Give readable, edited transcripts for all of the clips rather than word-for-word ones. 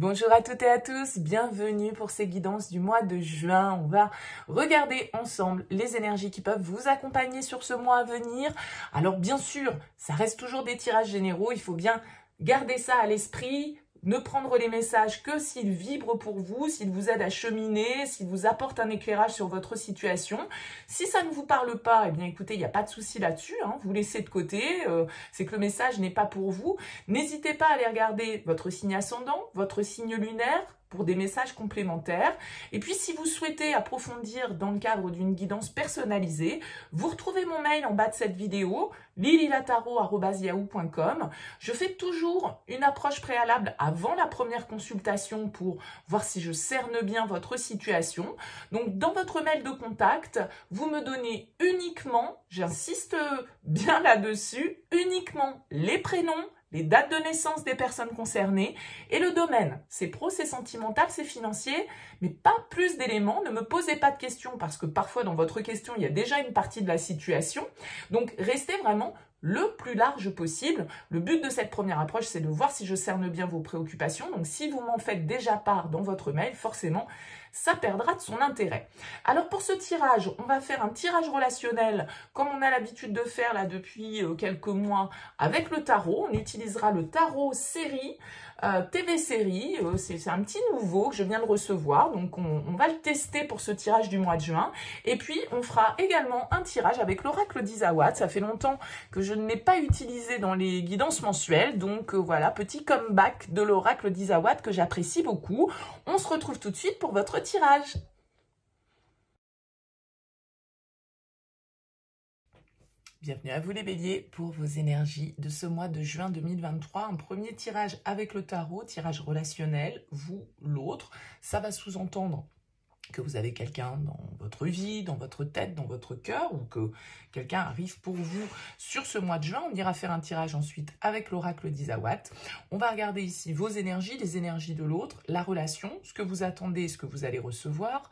Bonjour à toutes et à tous, bienvenue pour ces guidances du mois de juin. On va regarder ensemble les énergies qui peuvent vous accompagner sur ce mois à venir. Alors bien sûr, ça reste toujours des tirages généraux, il faut bien garder ça à l'esprit. Ne prendre les messages que s'ils vibrent pour vous, s'ils vous aident à cheminer, s'ils vous apportent un éclairage sur votre situation. Si ça ne vous parle pas, eh bien écoutez, il n'y a pas de souci là-dessus, hein, vous laissez de côté, c'est que le message n'est pas pour vous. N'hésitez pas à aller regarder votre signe ascendant, votre signe lunaire, pour des messages complémentaires. Et puis, si vous souhaitez approfondir dans le cadre d'une guidance personnalisée, vous retrouvez mon mail en bas de cette vidéo, lililataro@yahoo.com. Je fais toujours une approche préalable avant la première consultation pour voir si je cerne bien votre situation. Donc, dans votre mail de contact, vous me donnez uniquement, j'insiste bien là-dessus, uniquement les prénoms, les dates de naissance des personnes concernées et le domaine. C'est pro, c'est sentimental, c'est financier, mais pas plus d'éléments. Ne me posez pas de questions parce que parfois dans votre question, il y a déjà une partie de la situation. Donc, restez vraiment le plus large possible. Le but de cette première approche, c'est de voir si je cerne bien vos préoccupations. Donc, si vous m'en faites déjà part dans votre mail, forcément, ça perdra de son intérêt. Alors, pour ce tirage, on va faire un tirage relationnel comme on a l'habitude de faire là depuis quelques mois avec le tarot. On utilisera le tarot série, TV série. C'est un petit nouveau que je viens de recevoir. Donc, on va le tester pour ce tirage du mois de juin. Et puis, on fera également un tirage avec l'oracle d'Isawat. Ça fait longtemps que je ne l'ai pas utilisé dans les guidances mensuelles. Donc, voilà, petit comeback de l'oracle d'Isawat que j'apprécie beaucoup. On se retrouve tout de suite pour votre tirage. Bienvenue à vous les béliers pour vos énergies de ce mois de juin 2023. Un premier tirage avec le tarot, tirage relationnel, vous, l'autre. Ça va sous-entendre que vous avez quelqu'un dans votre vie, dans votre tête, dans votre cœur, ou que quelqu'un arrive pour vous sur ce mois de juin. On ira faire un tirage ensuite avec l'oracle d'Isawat. On va regarder ici vos énergies, les énergies de l'autre, la relation, ce que vous attendez, ce que vous allez recevoir,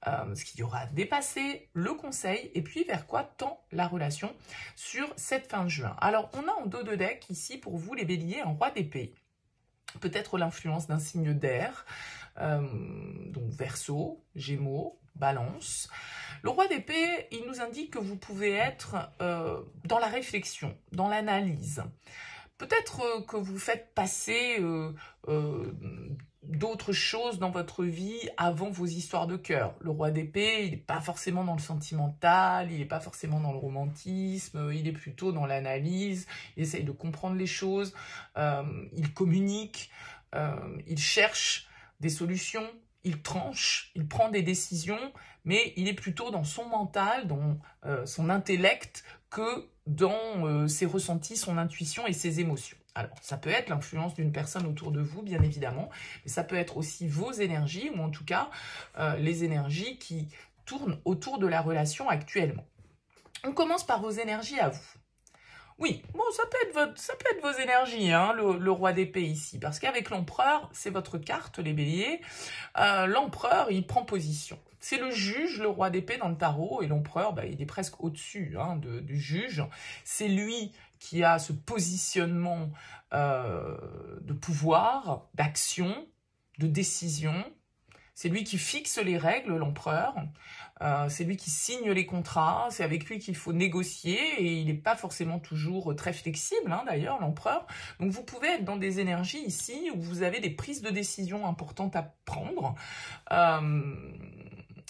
ce qu'il y aura à dépasser, le conseil, et puis vers quoi tend la relation sur cette fin de juin. Alors, on a en dos de deck ici pour vous les béliers un roi d'épée. Peut-être l'influence d'un signe d'air, donc Verseau, Gémeaux, Balance. Le roi d'épée, il nous indique que vous pouvez être dans la réflexion, dans l'analyse. Peut-être que vous faites passer d'autres choses dans votre vie avant vos histoires de cœur. Le roi d'épée, il n'est pas forcément dans le sentimental, il n'est pas forcément dans le romantisme, il est plutôt dans l'analyse, il essaye de comprendre les choses, il communique, il cherche des solutions, il tranche, il prend des décisions, mais il est plutôt dans son mental, dans son intellect, que dans ses ressentis, son intuition et ses émotions. Alors, ça peut être l'influence d'une personne autour de vous, bien évidemment, mais ça peut être aussi vos énergies, ou en tout cas, les énergies qui tournent autour de la relation actuellement. On commence par vos énergies à vous. Oui, bon, ça peut être vos énergies, hein, le roi d'épée ici, parce qu'avec l'empereur, c'est votre carte, les béliers, l'empereur, il prend position. C'est le juge, le roi d'épée dans le tarot, et l'empereur, bah, il est presque au-dessus du juge. C'est lui qui a ce positionnement de pouvoir, d'action, de décision. C'est lui qui fixe les règles, l'empereur. C'est lui qui signe les contrats. C'est avec lui qu'il faut négocier. Et il n'est pas forcément toujours très flexible, hein, d'ailleurs, l'empereur. Donc, vous pouvez être dans des énergies ici où vous avez des prises de décision importantes à prendre.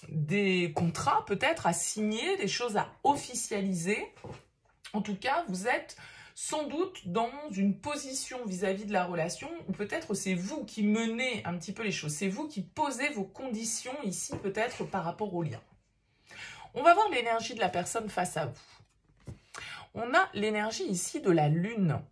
Des contrats, peut-être, à signer, des choses à officialiser. En tout cas, vous êtes sans doute dans une position vis-à-vis de la relation, ou peut-être c'est vous qui menez un petit peu les choses, c'est vous qui posez vos conditions ici, peut-être par rapport au lien. On va voir l'énergie de la personne face à vous. On a l'énergie ici de la lune.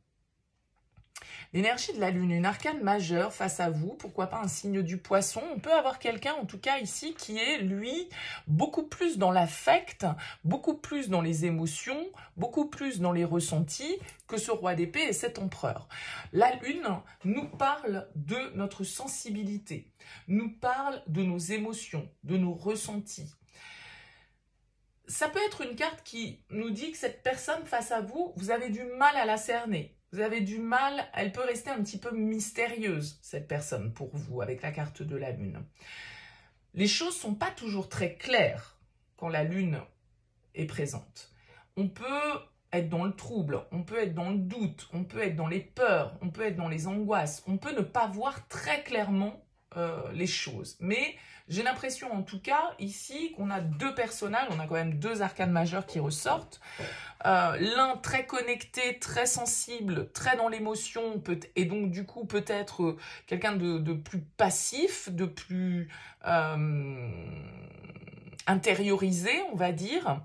L'énergie de la lune, une arcane majeure face à vous, pourquoi pas un signe du poisson. On peut avoir quelqu'un, en tout cas ici, qui est, lui, beaucoup plus dans l'affect, beaucoup plus dans les émotions, beaucoup plus dans les ressentis que ce roi d'épée et cet empereur. La lune nous parle de notre sensibilité, nous parle de nos émotions, de nos ressentis. Ça peut être une carte qui nous dit que cette personne face à vous, vous avez du mal à la cerner. Vous avez du mal, elle peut rester un petit peu mystérieuse, cette personne, pour vous, avec la carte de la Lune. Les choses ne sont pas toujours très claires quand la Lune est présente. On peut être dans le trouble, on peut être dans le doute, on peut être dans les peurs, on peut être dans les angoisses, on peut ne pas voir très clairement les choses. Mais j'ai l'impression en tout cas ici qu'on a deux personnages, on a quand même deux arcanes majeures qui ressortent. L'un très connecté, très sensible, très dans l'émotion, et donc du coup peut-être quelqu'un de plus passif, de plus intériorisé, on va dire.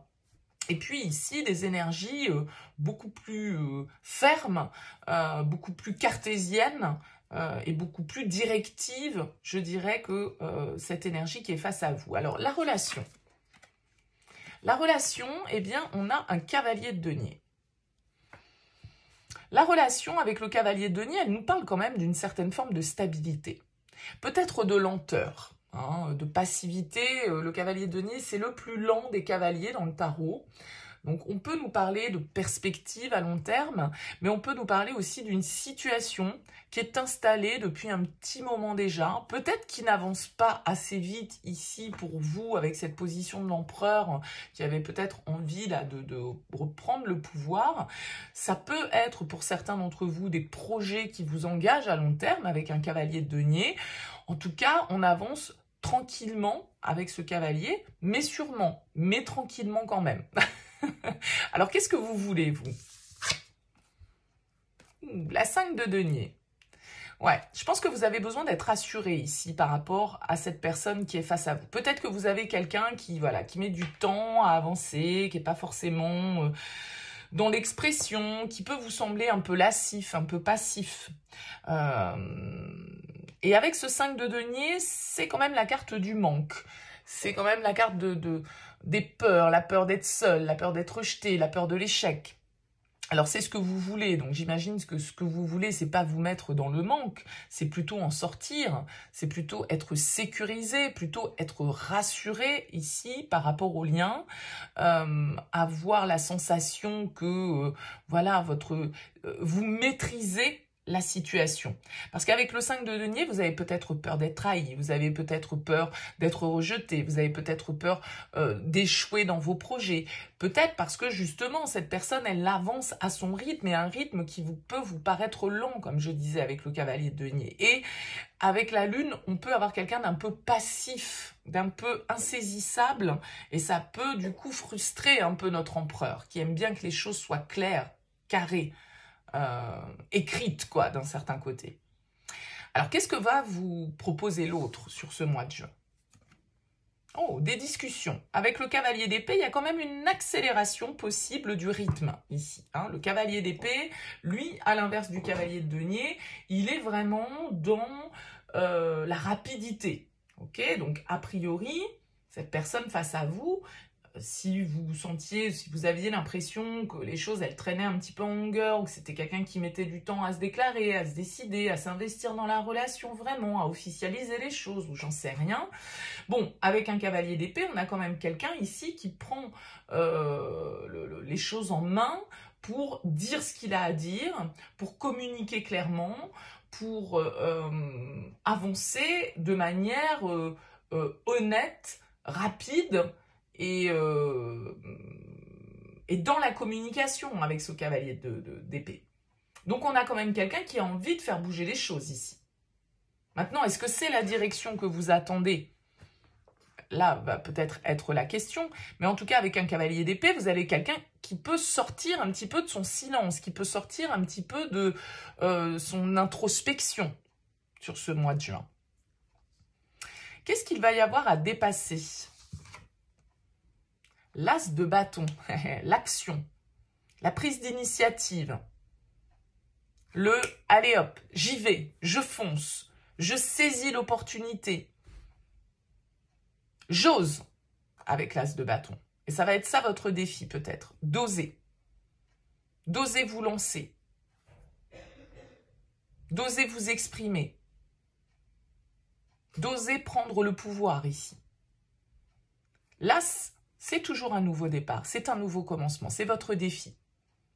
Et puis ici, des énergies beaucoup plus fermes, beaucoup plus cartésiennes et beaucoup plus directives, je dirais, que cette énergie qui est face à vous. Alors, la relation. La relation, eh bien, on a un cavalier de denier. La relation avec le cavalier de denier, elle nous parle quand même d'une certaine forme de stabilité. Peut-être de lenteur. De passivité, le cavalier de denier, c'est le plus lent des cavaliers dans le tarot. Donc on peut nous parler de perspective à long terme, mais on peut nous parler aussi d'une situation qui est installée depuis un petit moment déjà, peut-être qui n'avance pas assez vite ici pour vous avec cette position de l'empereur qui avait peut-être envie là, de reprendre le pouvoir. Ça peut être pour certains d'entre vous des projets qui vous engagent à long terme avec un cavalier de denier. En tout cas, on avance tranquillement avec ce cavalier, mais sûrement, mais tranquillement quand même. Alors, qu'est-ce que vous voulez, vous? La 5 de denier. Ouais, je pense que vous avez besoin d'être rassuré ici par rapport à cette personne qui est face à vous. Peut-être que vous avez quelqu'un qui met du temps à avancer, qui n'est pas forcément dans l'expression, qui peut vous sembler un peu lascif, un peu passif. Et avec ce 5 de denier, c'est quand même la carte du manque. C'est quand même la carte des peurs, la peur d'être seul, la peur d'être rejeté, la peur de l'échec. Alors c'est ce que vous voulez, donc j'imagine que ce que vous voulez, c'est pas vous mettre dans le manque, c'est plutôt en sortir, c'est plutôt être sécurisé, plutôt être rassuré ici par rapport au lien, avoir la sensation que voilà vous maîtrisez la situation. Parce qu'avec le 5 de denier, vous avez peut-être peur d'être trahi, vous avez peut-être peur d'être rejeté, vous avez peut-être peur d'échouer dans vos projets. Peut-être parce que justement, cette personne, elle avance à son rythme et un rythme qui peut vous paraître lent, comme je disais avec le cavalier de denier. Et avec la lune, on peut avoir quelqu'un d'un peu passif, d'un peu insaisissable, et ça peut du coup frustrer un peu notre empereur, qui aime bien que les choses soient claires, carrées, écrite quoi d'un certain côté. Alors qu'est-ce que va vous proposer l'autre sur ce mois de juin? Oh, des discussions. Avec le cavalier d'épée, il y a quand même une accélération possible du rythme ici. Le cavalier d'épée, lui, à l'inverse du cavalier de denier, il est vraiment dans la rapidité. Ok, donc a priori, cette personne face à vous, si vous aviez l'impression que les choses, elles traînaient un petit peu en longueur, ou que c'était quelqu'un qui mettait du temps à se déclarer, à se décider, à s'investir dans la relation vraiment, à officialiser les choses, ou j'en sais rien. Bon, avec un cavalier d'épée, on a quand même quelqu'un ici qui prend les choses en main pour dire ce qu'il a à dire, pour communiquer clairement, pour avancer de manière honnête, rapide, et dans la communication avec ce cavalier d'épée. Donc on a quand même quelqu'un qui a envie de faire bouger les choses ici. Maintenant, est-ce que c'est la direction que vous attendez? Là va peut-être être la question, mais en tout cas avec un cavalier d'épée, vous avez quelqu'un qui peut sortir un petit peu de son silence, qui peut sortir un petit peu de son introspection sur ce mois de juin. Qu'est-ce qu'il va y avoir à dépasser? L'as de bâton, l'action, la prise d'initiative, le « allez hop, j'y vais, je fonce, je saisis l'opportunité, j'ose » avec l'as de bâton. Et ça va être ça votre défi peut-être, d'oser. D'oser vous lancer, d'oser vous exprimer, d'oser prendre le pouvoir ici. L'as, c'est toujours un nouveau départ, c'est un nouveau commencement, c'est votre défi.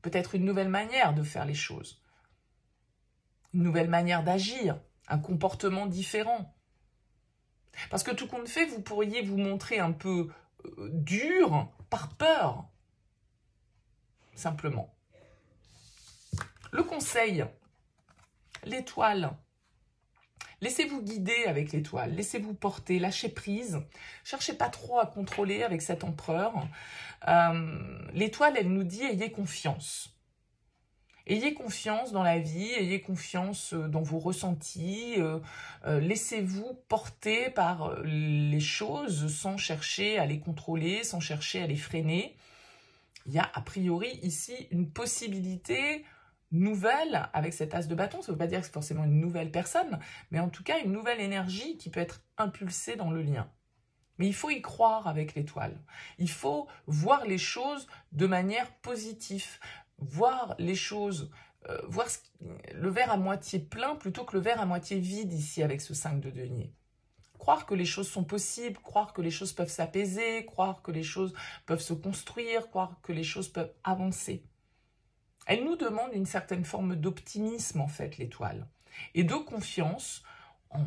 Peut-être une nouvelle manière de faire les choses, une nouvelle manière d'agir, un comportement différent. Parce que tout compte fait, vous pourriez vous montrer un peu dur par peur, simplement. Le conseil, l'étoile. Laissez-vous guider avec l'étoile, laissez-vous porter, lâchez prise. Cherchez pas trop à contrôler avec cet empereur. L'étoile, elle nous dit, ayez confiance. Ayez confiance dans la vie, ayez confiance dans vos ressentis, laissez-vous porter par les choses sans chercher à les contrôler, sans chercher à les freiner. Il y a a priori ici une possibilité nouvelle avec cet as de bâton. Ça ne veut pas dire que c'est forcément une nouvelle personne, mais en tout cas une nouvelle énergie qui peut être impulsée dans le lien. Mais il faut y croire avec l'étoile. Il faut voir les choses de manière positive, voir les choses, voir le verre à moitié plein plutôt que le verre à moitié vide ici avec ce 5 de denier. Croire que les choses sont possibles, croire que les choses peuvent s'apaiser, croire que les choses peuvent se construire, croire que les choses peuvent avancer. Elle nous demande une certaine forme d'optimisme en fait, l'étoile, et de confiance en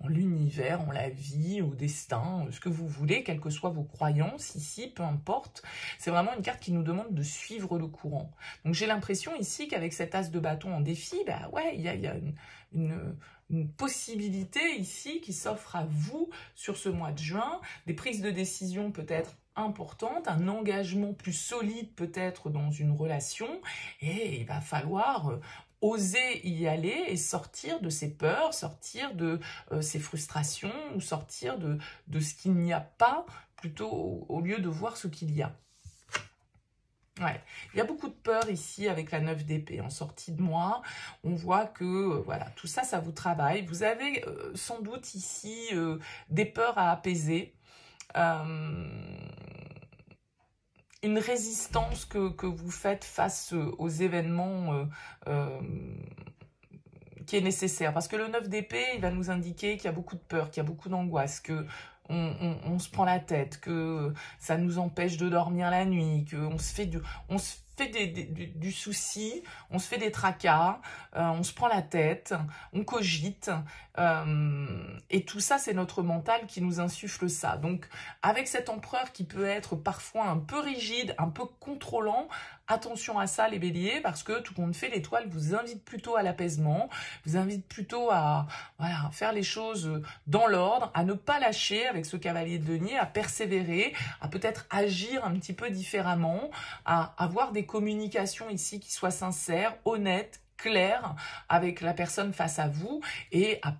l'univers, en la vie, au destin, ce que vous voulez, quelles que soient vos croyances ici, peu importe. C'est vraiment une carte qui nous demande de suivre le courant. Donc j'ai l'impression ici qu'avec cet as de bâton en défi, bah ouais, il y a une possibilité ici qui s'offre à vous sur ce mois de juin, des prises de décision peut-être importantes, un engagement plus solide peut-être dans une relation, et il va falloir oser y aller et sortir de ses peurs, sortir de ses frustrations, ou sortir de ce qu'il n'y a pas, plutôt au lieu de voir ce qu'il y a. Ouais. Il y a beaucoup de peur ici avec la 9 d'épée. En sortie de mois, on voit que voilà, tout ça, ça vous travaille. Vous avez sans doute ici des peurs à apaiser. Une résistance que vous faites face aux événements qui est nécessaire. Parce que le 9 d'épée, il va nous indiquer qu'il y a beaucoup de peur, qu'il y a beaucoup d'angoisse, que on se prend la tête, que ça nous empêche de dormir la nuit, qu'on se fait du souci, on se fait des tracas, on se prend la tête, on cogite, et tout ça, c'est notre mental qui nous insuffle ça. Donc, avec cet empereur qui peut être parfois un peu rigide, un peu contrôlant, attention à ça les béliers, parce que tout compte fait, l'étoile vous invite plutôt à l'apaisement, vous invite plutôt à voilà, faire les choses dans l'ordre, à ne pas lâcher avec ce cavalier de denier, à persévérer, à peut-être agir un petit peu différemment, à avoir des communications ici qui soient sincères, honnêtes, claires avec la personne face à vous, et à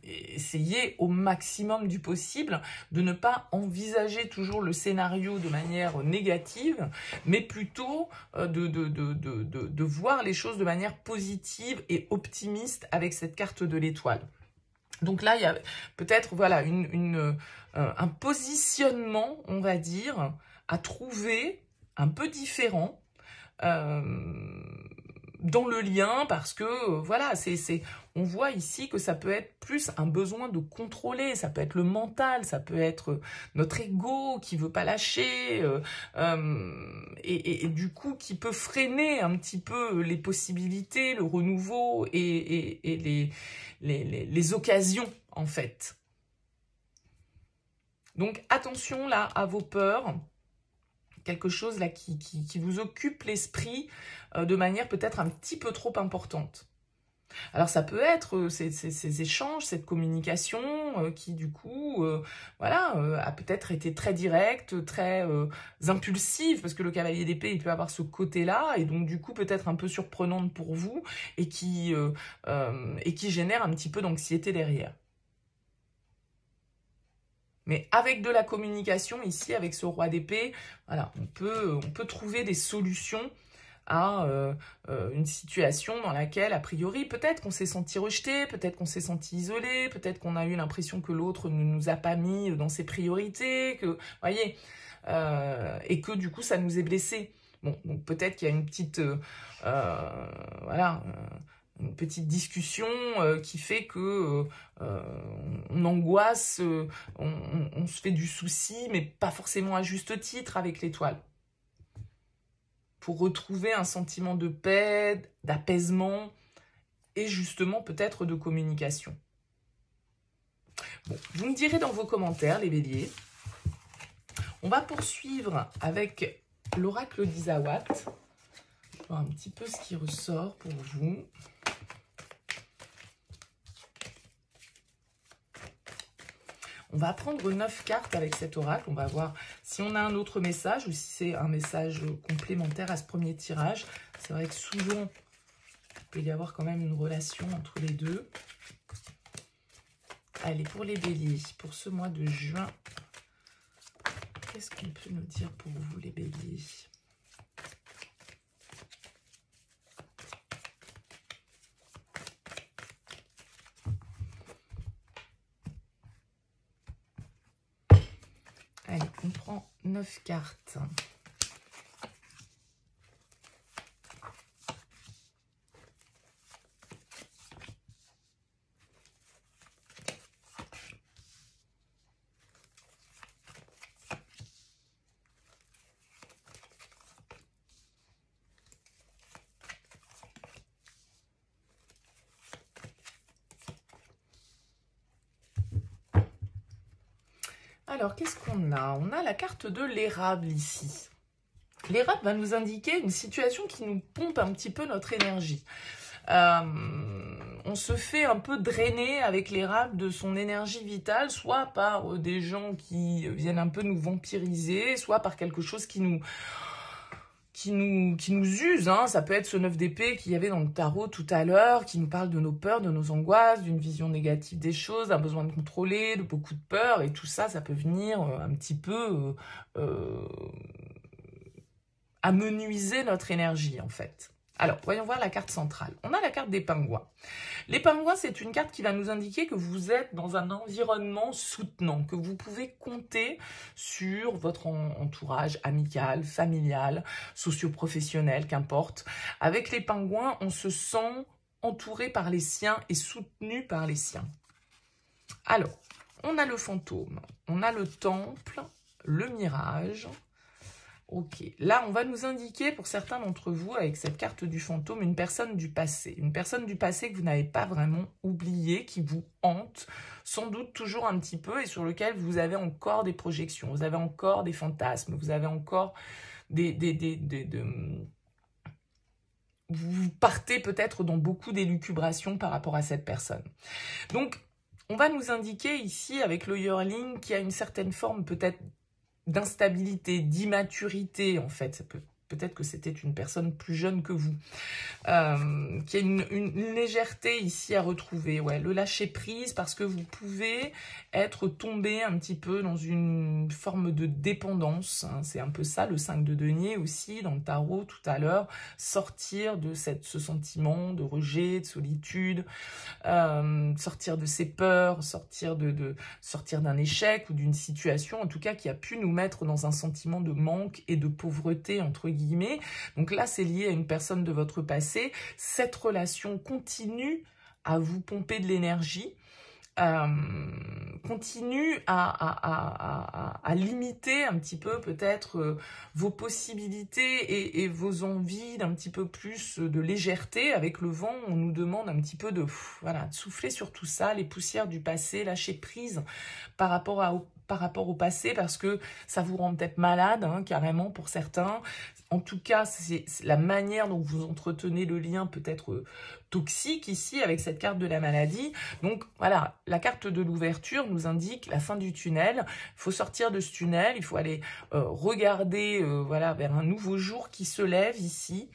essayer au maximum du possible de ne pas envisager toujours le scénario de manière négative, mais plutôt de voir les choses de manière positive et optimiste avec cette carte de l'étoile. Donc là, il y a peut-être voilà, un positionnement, on va dire, à trouver un peu différent dans le lien, parce que voilà, on voit ici que ça peut être plus un besoin de contrôler, ça peut être le mental, ça peut être notre ego qui veut pas lâcher, et du coup qui peut freiner un petit peu les possibilités, le renouveau et les occasions en fait. Donc attention là à vos peurs, quelque chose là qui vous occupe l'esprit de manière peut-être un petit peu trop importante. Alors ça peut être ces échanges, cette communication qui du coup voilà, a peut-être été très directe, très impulsive, parce que le cavalier d'épée il peut avoir ce côté-là, et donc du coup peut-être un peu surprenante pour vous, et qui génère un petit peu d'anxiété derrière. Mais avec de la communication ici, avec ce roi d'épée, voilà, on peut trouver des solutions à une situation dans laquelle, a priori, peut-être qu'on s'est senti rejeté, peut-être qu'on s'est senti isolé, peut-être qu'on a eu l'impression que l'autre ne nous a pas mis dans ses priorités, que, voyez, et que du coup, ça nous est blessé. Bon, donc peut-être qu'il y a une petite, voilà, une petite discussion qui fait que on angoisse, on se fait du souci, mais pas forcément à juste titre avec l'étoile. Pour retrouver un sentiment de paix, d'apaisement, et justement peut-être de communication. Bon, vous me direz dans vos commentaires, les béliers. On va poursuivre avec l'oracle d'Isawat. Je vais voir un petit peu ce qui ressort pour vous. On va prendre 9 cartes avec cet oracle. On va voir si on a un autre message ou si c'est un message complémentaire à ce premier tirage. C'est vrai que souvent, il peut y avoir quand même une relation entre les deux. Allez, pour les béliers, pour ce mois de juin, qu'est-ce qu'on peut nous dire pour vous, les béliers ? Allez, on prend 9 cartes. Alors, qu'est-ce qu'on a? On a la carte de l'érable ici. L'érable va nous indiquer une situation qui nous pompe un petit peu notre énergie. On se fait un peu drainer avec l'érable de son énergie vitale, soit par des gens qui viennent un peu nous vampiriser, soit par quelque chose qui nous use, hein. Ça peut être ce 9 d'épée qu'il y avait dans le tarot tout à l'heure, qui nous parle de nos peurs, de nos angoisses, d'une vision négative des choses, d'un besoin de contrôler, de beaucoup de peur, et tout ça, ça peut venir un petit peu amenuiser notre énergie, en fait. Alors, voyons voir la carte centrale. On a la carte des pingouins. Les pingouins, c'est une carte qui va nous indiquer que vous êtes dans un environnement soutenant, que vous pouvez compter sur votre entourage amical, familial, socio-professionnel, qu'importe. Avec les pingouins, on se sent entouré par les siens et soutenu par les siens. Alors, on a le fantôme, on a le temple, le mirage. Ok, là on va nous indiquer pour certains d'entre vous avec cette carte du fantôme une personne du passé que vous n'avez pas vraiment oublié, qui vous hante, sans doute toujours un petit peu et sur lequel vous avez encore des projections, vous avez encore des fantasmes, vous avez encore vous partez peut-être dans beaucoup d'élucubrations par rapport à cette personne. Donc on va nous indiquer ici avec le yearling qu'il y a une certaine forme peut-être d'instabilité, d'immaturité, en fait. Ça peut-être que c'était une personne plus jeune que vous, qui a une légèreté ici à retrouver. Ouais, le lâcher prise parce que vous pouvez être tombé un petit peu dans une forme de dépendance. Hein. C'est un peu ça, le 5 de denier aussi, dans le tarot tout à l'heure. Sortir de ce sentiment de rejet, de solitude, sortir de ses peurs, sortir d'un échec ou d'une situation, en tout cas, qui a pu nous mettre dans un sentiment de manque et de pauvreté, entre guillemets. Donc là, c'est lié à une personne de votre passé. Cette relation continue à vous pomper de l'énergie, continue à limiter un petit peu peut-être vos possibilités et vos envies d'un petit peu plus de légèreté. Avec le vent, on nous demande un petit peu de souffler sur tout ça, les poussières du passé, lâcher prise par rapport au passé, parce que ça vous rend peut-être malade, hein, carrément pour certains. En tout cas, c'est la manière dont vous entretenez le lien peut être toxique ici avec cette carte de la maladie. Donc voilà, la carte de l'ouverture nous indique la fin du tunnel. Il faut sortir de ce tunnel, il faut aller regarder vers un nouveau jour qui se lève ici.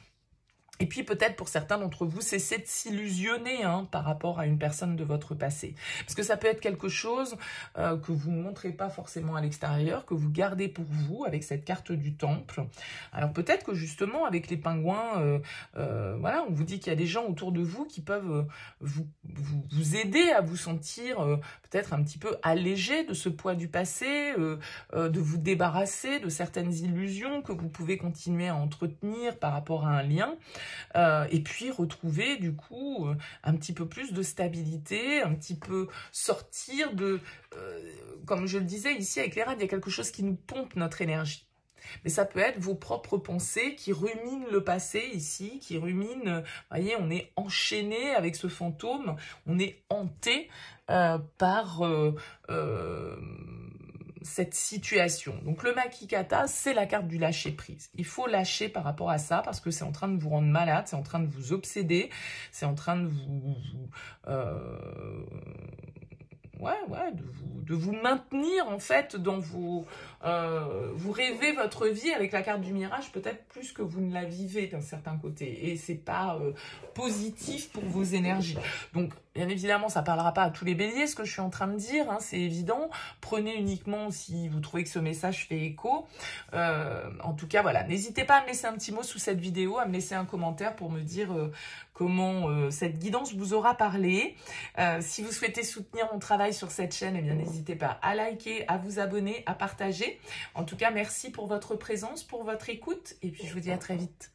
Et puis peut-être pour certains d'entre vous, cessez de s'illusionner par rapport à une personne de votre passé. Parce que ça peut être quelque chose que vous ne montrez pas forcément à l'extérieur, que vous gardez pour vous avec cette carte du temple. Alors peut-être que justement avec les pingouins, on vous dit qu'il y a des gens autour de vous qui peuvent vous aider à vous sentir peut-être un petit peu allégé de ce poids du passé, de vous débarrasser de certaines illusions que vous pouvez continuer à entretenir par rapport à un lien. Et puis retrouver du coup un petit peu plus de stabilité, un petit peu sortir de, comme je le disais ici avec les rades, il y a quelque chose qui nous pompe notre énergie. Mais ça peut être vos propres pensées qui ruminent le passé ici, qui ruminent, vous voyez, on est enchaîné avec ce fantôme, on est hanté par cette situation. Donc le Makikata, c'est la carte du lâcher prise. Il faut lâcher par rapport à ça parce que c'est en train de vous rendre malade, c'est en train de vous obséder, c'est en train de de vous maintenir en fait dans vos... vous rêvez votre vie avec la carte du mirage peut-être plus que vous ne la vivez d'un certain côté. Et c'est pas positif pour vos énergies. Donc, bien évidemment, ça parlera pas à tous les béliers, ce que je suis en train de dire, hein, c'est évident. Prenez uniquement si vous trouvez que ce message fait écho. En tout cas, voilà. N'hésitez pas à me laisser un petit mot sous cette vidéo, à me laisser un commentaire pour me dire comment cette guidance vous aura parlé. Si vous souhaitez soutenir mon travail sur cette chaîne, eh bien n'hésitez pas à liker, à vous abonner, à partager. En tout cas, merci pour votre présence, pour votre écoute, et puis je vous dis à très vite.